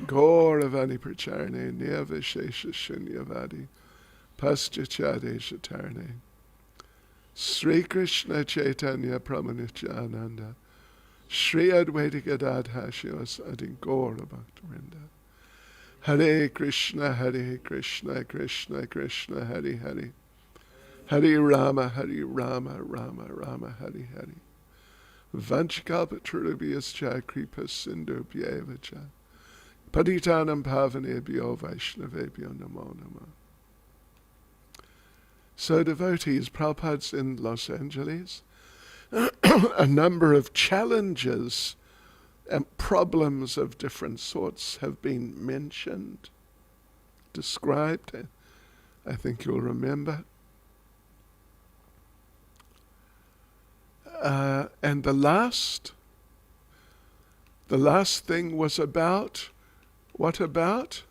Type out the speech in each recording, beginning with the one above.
Gauravani Pracharane Nirvishesha Shunyavadi Paschachadesha Tarane Sri Krishna Chaitanya Pramanityananda Shri Advaita Gadadha Shivasadi Gaura Bhaktivinoda Hare Krishna Krishna Krishna Hare Hare Hare Rama Rama Rama Hare Hare Vanchkalpatrubhyascha Kripa Sindhu Bhyevacha Patitanam Pavanebhyo Vaishnavebhyo Namo Namo. So devotees, Prabhupada's in Los Angeles. A number of challenges and problems of different sorts have been mentioned, described. I think you'll remember. And the last thing was about, what about?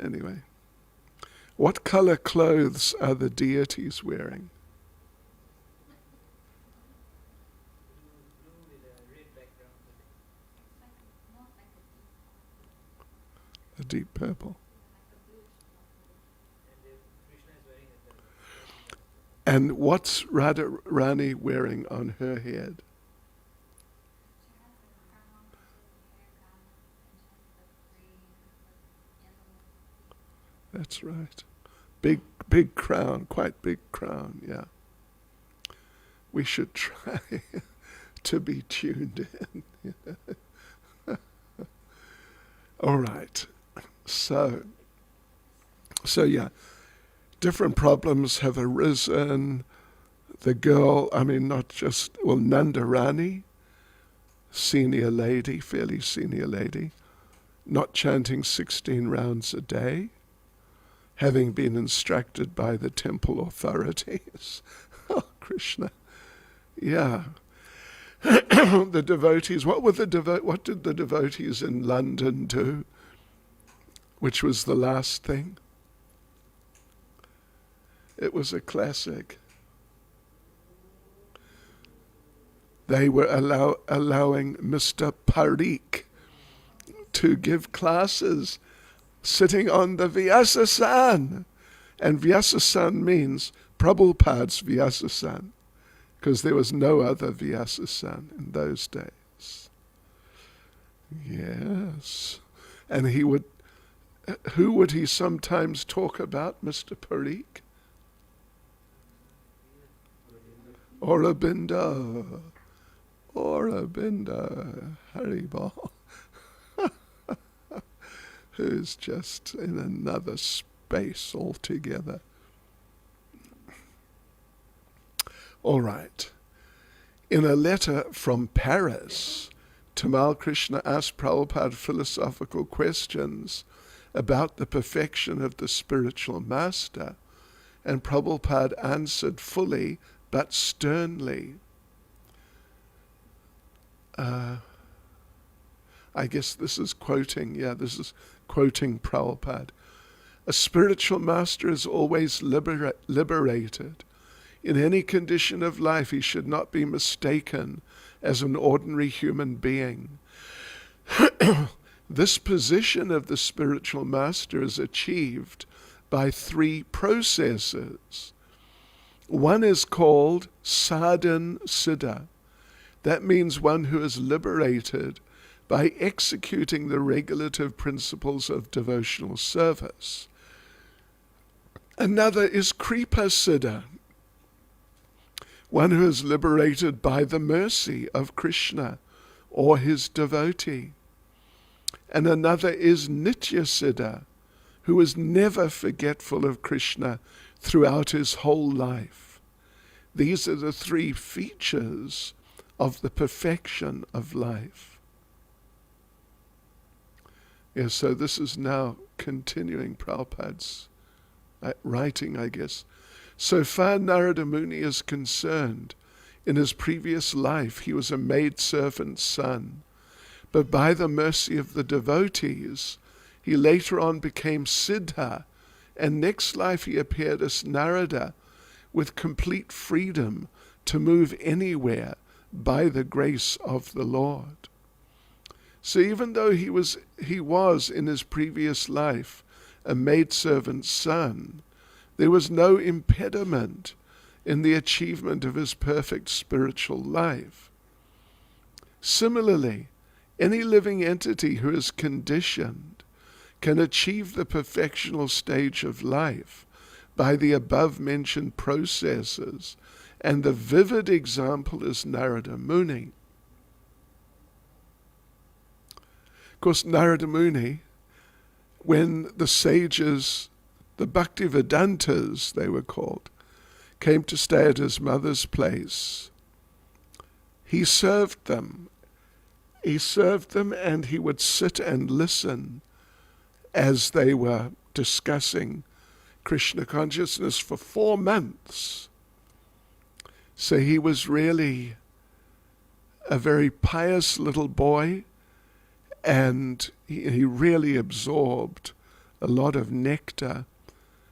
Anyway, what color clothes are the deities wearing? A deep purple. And what's Radharani wearing on her head? That's right. Big crown, quite big crown, yeah. We should try to be tuned in. All right. So yeah, different problems have arisen. The girl, Nandarani, senior lady, fairly senior lady, not chanting 16 rounds a day, having been instructed by the temple authorities. Oh, Krishna. Yeah. The devotees, what did the devotees in London do? Which was the last thing? It was a classic. They were allowing Mr. Parikh to give classes sitting on the Vyasasan. And Vyasasan means Prabhupada's Vyasasan, because there was no other Vyasasan in those days. Yes. And who would he sometimes talk about, Mr. Parikh? Aurobindo, Haribol, who's just in another space altogether. All right. In a letter from Paris, Tamal Krishna asked Prabhupada philosophical questions about the perfection of the spiritual master, and Prabhupada answered fully but sternly. I guess this is quoting Prabhupada. A spiritual master is always liberated. In any condition of life, he should not be mistaken as an ordinary human being. This position of the spiritual master is achieved by 3 processes. One is called sadhan siddha. That means one who is liberated by executing the regulative principles of devotional service. Another is kripa siddha, one who is liberated by the mercy of Krishna or his devotee. And another is nitya siddha, who is never forgetful of Krishna throughout his whole life. These are the 3 features of the perfection of life. Yes, so this is now continuing Prabhupada's writing, I guess. So far Narada Muni is concerned, in his previous life he was a maidservant's son, but by the mercy of the devotees, he later on became Siddha, and next life he appeared as Narada, with complete freedom to move anywhere by the grace of the Lord. So even though he was in his previous life a maidservant's son, there was no impediment in the achievement of his perfect spiritual life. Similarly, any living entity who is conditioned can achieve the perfectional stage of life by the above-mentioned processes, and the vivid example is Narada Muni. Of course, Narada Muni, when the sages, the Bhaktivedantas they were called, came to stay at his mother's place, he served them. He served them, and he would sit and listen as they were discussing Krishna consciousness for 4 months. So he was really a very pious little boy, and he really absorbed a lot of nectar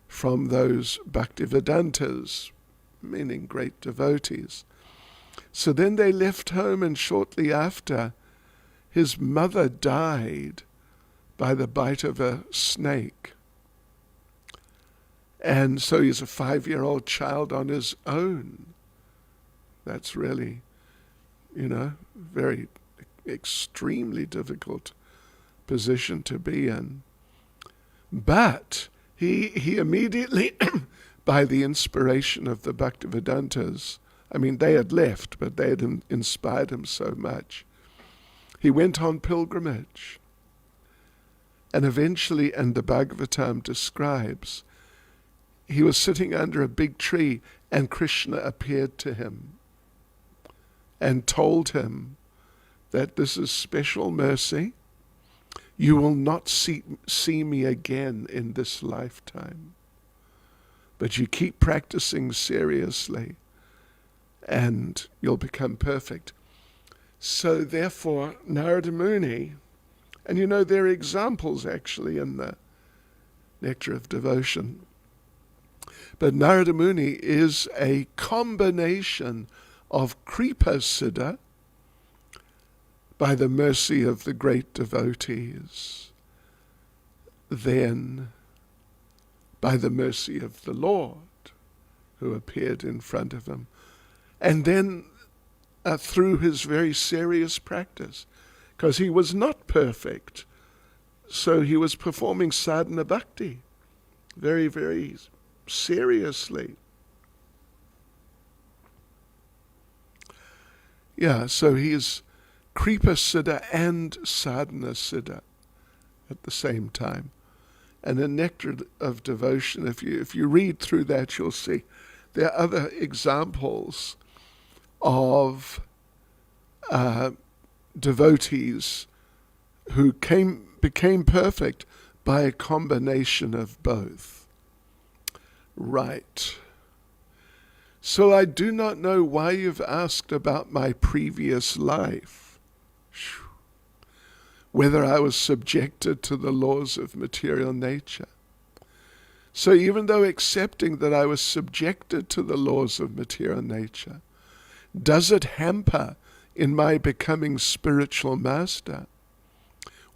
from those Bhaktivedantas, meaning great devotees. So then they left home, and shortly after, his mother died by the bite of a snake. And so he's a 5-year-old child on his own. That's really, very extremely difficult position to be in. But he immediately, by the inspiration of the Bhaktivedantas, they had left, but they had inspired him so much, he went on pilgrimage. And eventually, and the Bhagavatam describes, he was sitting under a big tree, and Krishna appeared to him and told him that this is special mercy. You will not see me again in this lifetime, but you keep practicing seriously and you'll become perfect. So therefore, Narada Muni, and there are examples actually in the Nectar of Devotion, but Narada Muni is a combination of Kripa Siddha, by the mercy of the great devotees, then by the mercy of the Lord who appeared in front of him, and then through his very serious practice, because he was not perfect, so he was performing sadhana bhakti very, very seriously. So he's Kripa Siddha and Sadhana Siddha at the same time. And the Nectar of Devotion, if you read through that, you'll see there are other examples of devotees who became perfect by a combination of both. Right. So I do not know why you've asked about my previous life, whether I was subjected to the laws of material nature. So even though accepting that I was subjected to the laws of material nature, does it hamper in my becoming spiritual master?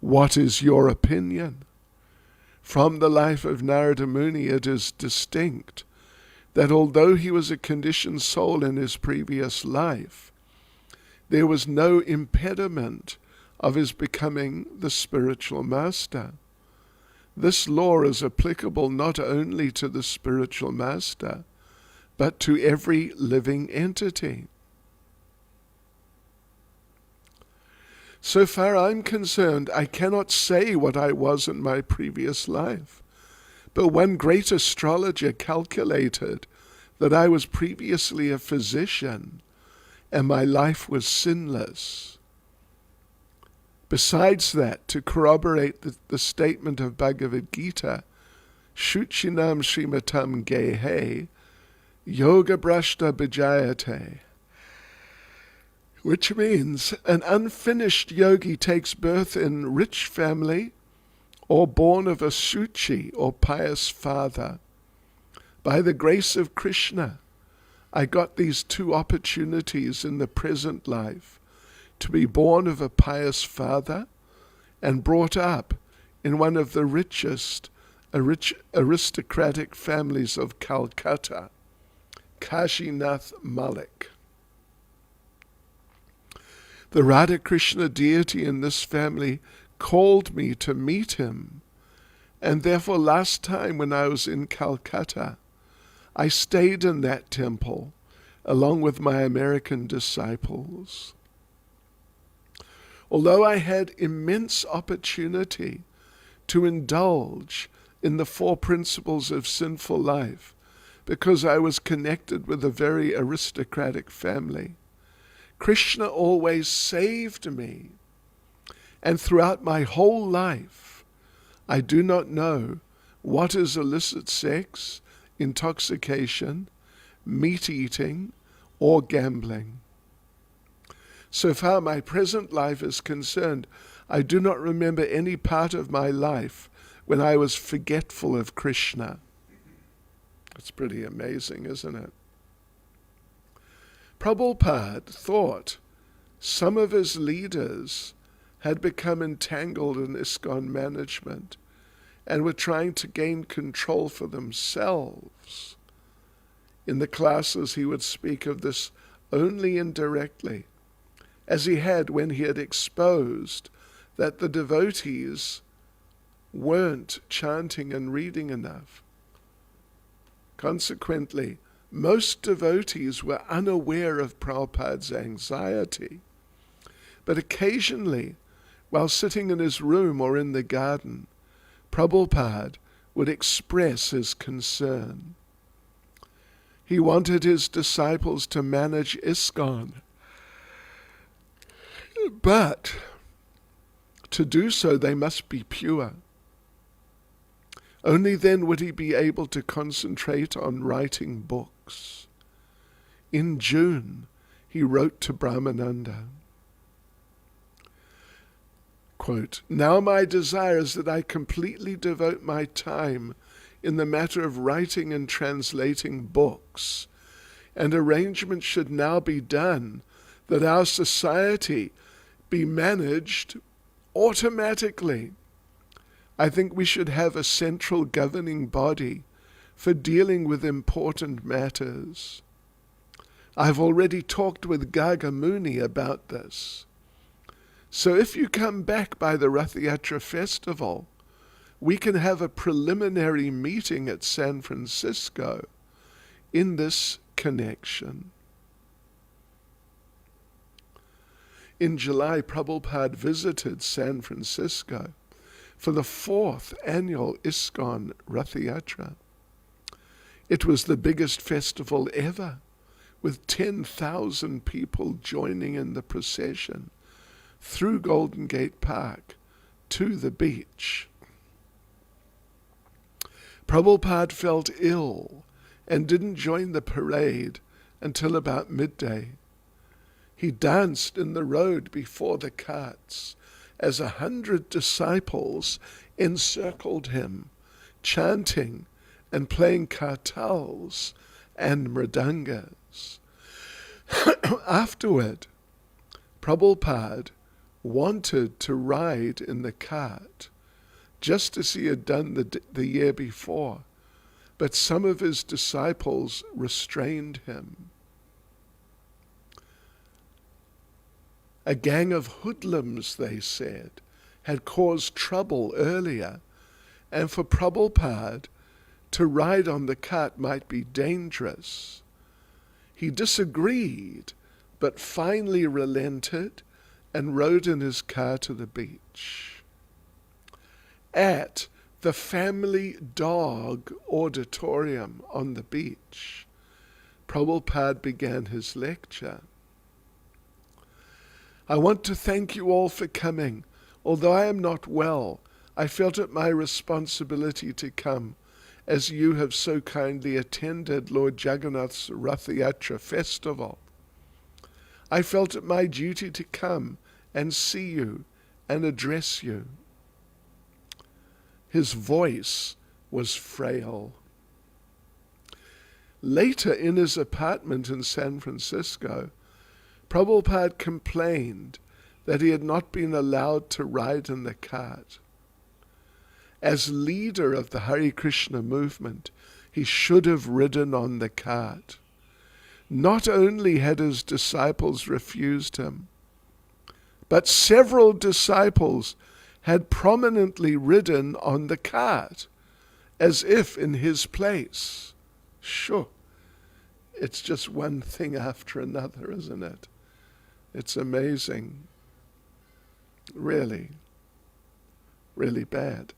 What is your opinion? From the life of Narada Muni, it is distinct that although he was a conditioned soul in his previous life, there was no impediment of his becoming the spiritual master. This law is applicable not only to the spiritual master, but to every living entity. So far I'm concerned, I cannot say what I was in my previous life. But one great astrologer calculated that I was previously a physician and my life was sinless. Besides that, to corroborate the statement of Bhagavad Gita, Shuchinam Srimatam Gehe, Yoga Brashta Bijayate, which means an unfinished yogi takes birth in rich family or born of a Shuchi or pious father. By the grace of Krishna, I got these two opportunities in the present life, to be born of a pious father and brought up in one of the richest aristocratic families of Calcutta, Kashinath Malik. The Radha Krishna deity in this family called me to meet him, and therefore last time when I was in Calcutta, I stayed in that temple along with my American disciples. Although I had immense opportunity to indulge in the four principles of sinful life, because I was connected with a very aristocratic family, Krishna always saved me. And throughout my whole life, I do not know what is illicit sex, intoxication, meat eating, or gambling. So far my present life is concerned, I do not remember any part of my life when I was forgetful of Krishna. It's pretty amazing, isn't it? Prabhupada thought some of his leaders had become entangled in ISKCON management and were trying to gain control for themselves. In the classes he would speak of this only indirectly, as he had when he had exposed that the devotees weren't chanting and reading enough. Consequently, most devotees were unaware of Prabhupada's anxiety. But occasionally, while sitting in his room or in the garden, Prabhupada would express his concern. He wanted his disciples to manage ISKCON, but to do so they must be pure. Only then would he be able to concentrate on writing books. In June, he wrote to Brahmananda, quote, "Now my desire is that I completely devote my time in the matter of writing and translating books, and arrangements should now be done that our society be managed automatically. I think we should have a central governing body for dealing with important matters. I've already talked with Gaga Muni about this. So if you come back by the Rath Yatra festival, we can have a preliminary meeting at San Francisco in this connection." In July, Prabhupada visited San Francisco for the 4th annual ISKCON Rath Yatra. It was the biggest festival ever, with 10,000 people joining in the procession through Golden Gate Park to the beach. Prabhupada felt ill and didn't join the parade until about midday. He danced in the road before the carts as 100 disciples encircled him, chanting and playing kartals and mridangas. Afterward, Prabhupada wanted to ride in the cart, just as he had done the year before, but some of his disciples restrained him. A gang of hoodlums, they said, had caused trouble earlier, and for Prabhupada to ride on the cart might be dangerous. He disagreed, but finally relented and rode in his car to the beach. At the Family Dog Auditorium on the beach, Prabhupada began his lecture. "I want to thank you all for coming. Although I am not well, I felt it my responsibility to come, as you have so kindly attended Lord Jagannath's Rath Yatra festival. I felt it my duty to come and see you and address you." His voice was frail. Later, in his apartment in San Francisco, Prabhupada complained that he had not been allowed to ride in the cart. As leader of the Hare Krishna movement, he should have ridden on the cart. Not only had his disciples refused him, but several disciples had prominently ridden on the cart, as if in his place. Sure, it's just one thing after another, isn't it? It's amazing. Really, really bad.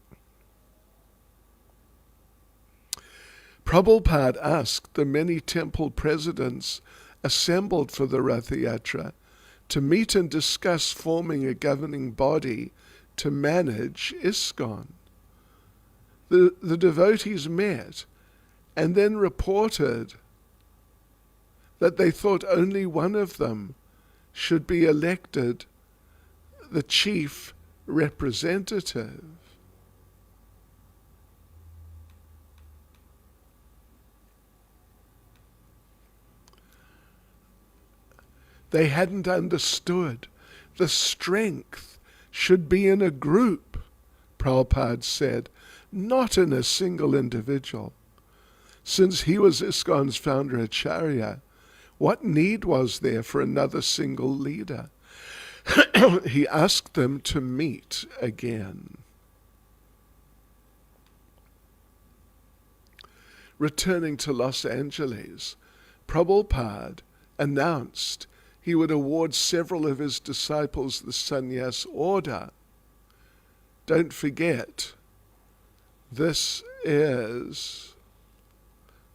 Prabhupada asked the many temple presidents assembled for the Rath Yatra to meet and discuss forming a governing body to manage ISKCON. The devotees met and then reported that they thought only one of them should be elected the chief representative. They hadn't understood the strength should be in a group, Prabhupada said, not in a single individual. Since he was ISKCON's founder Acharya, what need was there for another single leader? He asked them to meet again. Returning to Los Angeles, Prabhupada announced he would award several of his disciples the sannyas order. Don't forget, this is,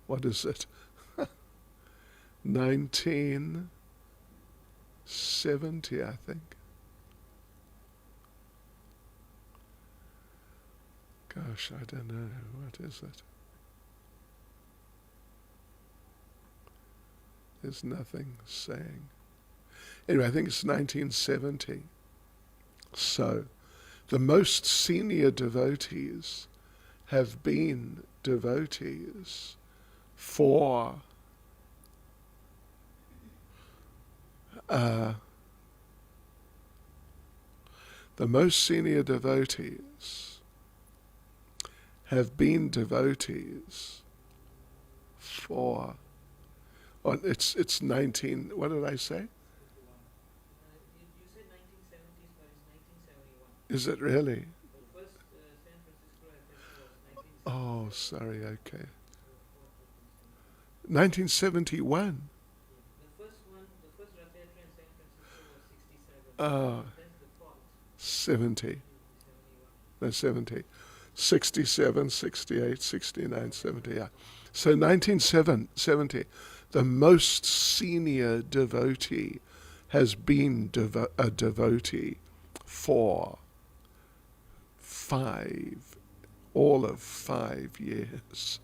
what is it? 1970, I think. Gosh, I don't know. What is it? There's nothing saying. Anyway, I think it's 1970. So, the most senior devotees have been devotees for the most senior devotees have been devotees for, oh, it's 19, what did I say? You said 1970s, but it's 1971. Is it really? The first San Francisco festival was 1970. Oh, sorry, okay. 1971. The first Rath Yatra in San Francisco was 67. Oh, That's the fault. 70. 1971. No, 70. 67, 68, 69, 70, yeah. So 1970, the most senior devotee has been a devotee for all of 5 years.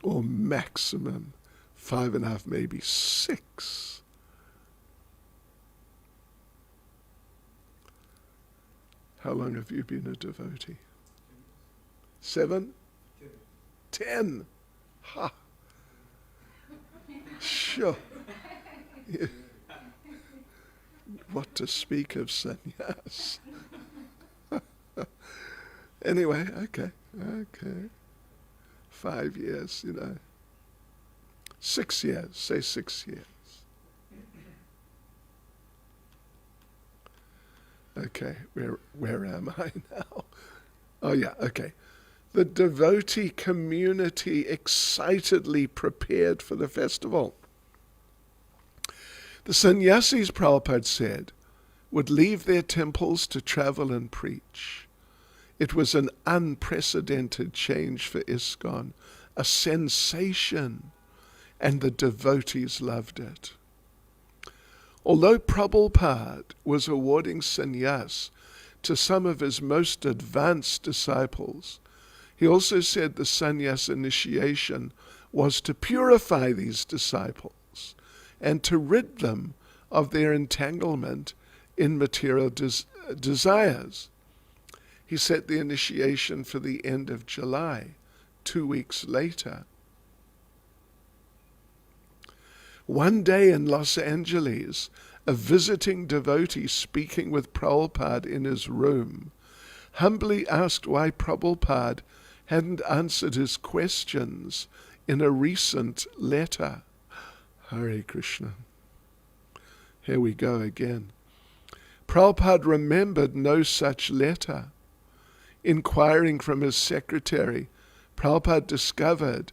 Or maximum 5.5, maybe 6. How long have you been a devotee? 7? 10. Ha! Sure. Yeah. What to speak of sannyas? Anyway, okay. 5 years, 6 years, say 6 years. Okay, where am I now? Oh yeah, okay. The devotee community excitedly prepared for the festival. The sannyasis, Prabhupada said, would leave their temples to travel and preach. It was an unprecedented change for ISKCON, a sensation, and the devotees loved it. Although Prabhupada was awarding sannyas to some of his most advanced disciples, he also said the sannyas initiation was to purify these disciples and to rid them of their entanglement in material desires. He set the initiation for the end of July, 2 weeks later. One day in Los Angeles, a visiting devotee speaking with Prabhupada in his room humbly asked why Prabhupada hadn't answered his questions in a recent letter. Hare Krishna. Here we go again. Prabhupada remembered no such letter. Inquiring from his secretary, Prabhupada discovered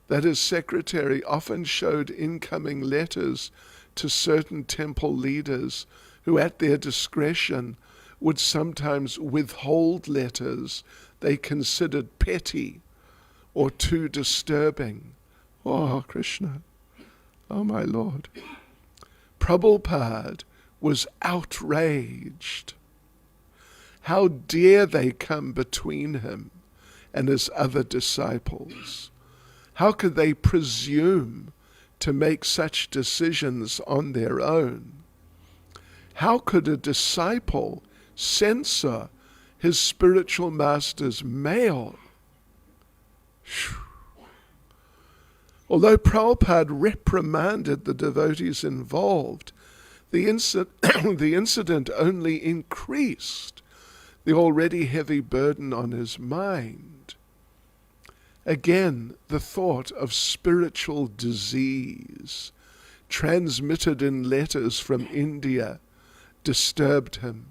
that his secretary often showed incoming letters to certain temple leaders who at their discretion would sometimes withhold letters they considered petty or too disturbing. Oh, Krishna. Oh, my Lord. Prabhupada was outraged. How dare they come between him and his other disciples? How could they presume to make such decisions on their own? How could a disciple censor his spiritual master's mail? Although Prabhupada reprimanded the devotees involved, the incident only increased the already heavy burden on his mind. Again, the thought of spiritual disease transmitted in letters from India disturbed him.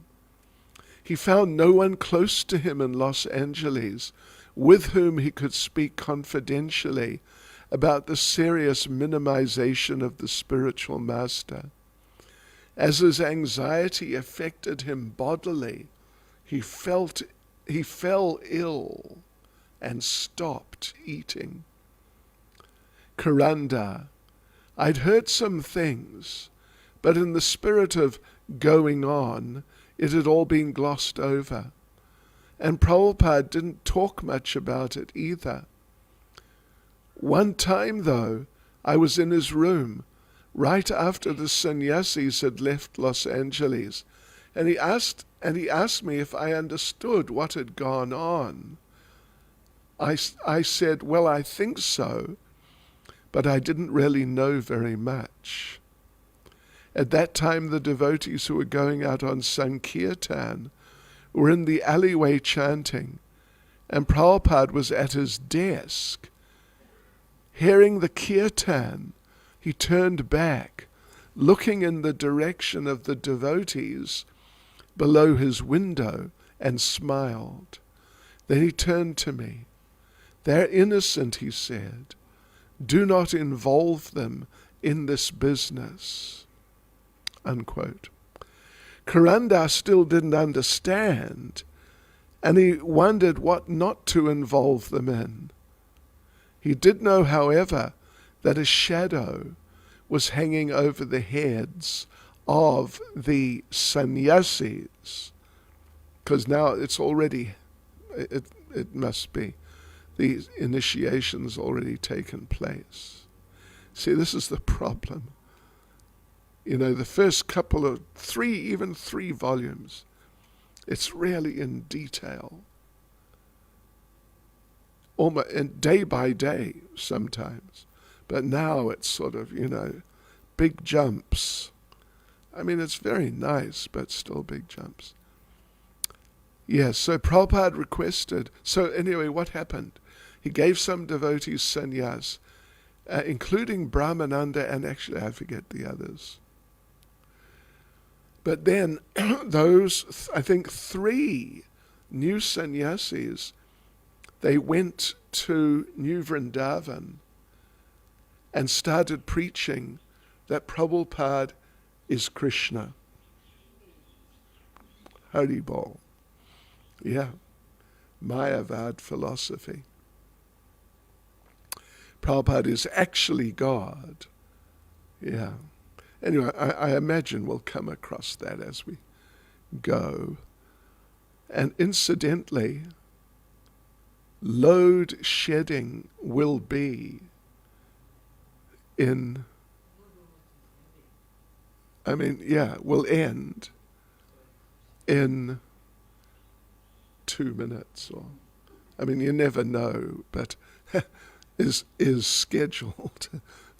He found no one close to him in Los Angeles with whom he could speak confidentially about the serious minimization of the spiritual master. As his anxiety affected him bodily, he fell ill and stopped eating. Kuranda, I'd heard some things, but in the spirit of going on, it had all been glossed over. And Prabhupada didn't talk much about it either. One time, though, I was in his room, right after the sannyasis had left Los Angeles, and he asked me if I understood what had gone on. I said, well, I think so, but I didn't really know very much. At that time, the devotees who were going out on Sankirtan were in the alleyway chanting, and Prabhupada was at his desk. Hearing the kirtan, he turned back, looking in the direction of the devotees below his window, and smiled. Then he turned to me. They're innocent, he said. Do not involve them in this business. Unquote. Kuranda still didn't understand, and he wondered what not to involve them in. He did know, however, that a shadow was hanging over the heads of the sannyasis, because now it's already, it must be, the initiation's already taken place. See, this is the problem. You know, the first couple of three volumes, it's really in detail. Almost, and day by day sometimes. But now it's sort of, big jumps. I mean, it's very nice, but still big jumps. Yes, so Prabhupada requested. So anyway, what happened? He gave some devotees sannyas, including Brahmananda, and actually I forget the others. But then those, I think 3 new sannyasis, they went to New Vrindavan and started preaching that Prabhupada is Krishna. Hari Bol. Yeah. Mayavad philosophy. Prabhupada is actually God. Yeah. Anyway, I imagine we'll come across that as we go. And incidentally, load shedding will be will end in 2 minutes, or, you never know, but is scheduled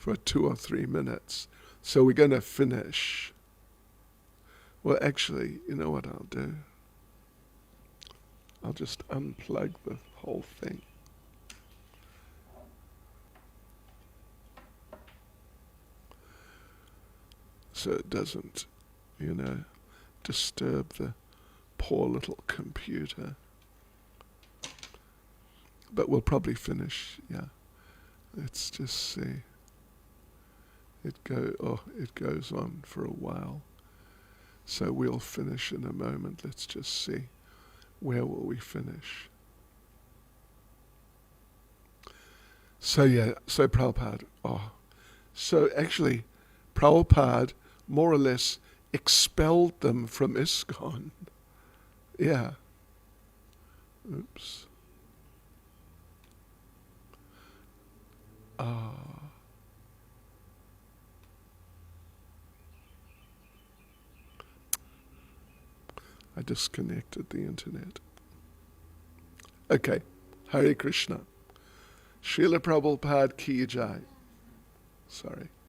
for 2 or 3 minutes. So we're going to finish. Well, actually, you know what I'll do? I'll just unplug the whole thing. So it doesn't, disturb the poor little computer. But we'll probably finish, yeah. Let's just see. It goes on for a while. So we'll finish in a moment. Let's just see. Where will we finish? So Prabhupada, so actually Prabhupada more or less expelled them from ISKCON. Yeah. Oops. I disconnected the internet. Okay. Hare Krishna. Srila Prabhupada ki jai. Sorry.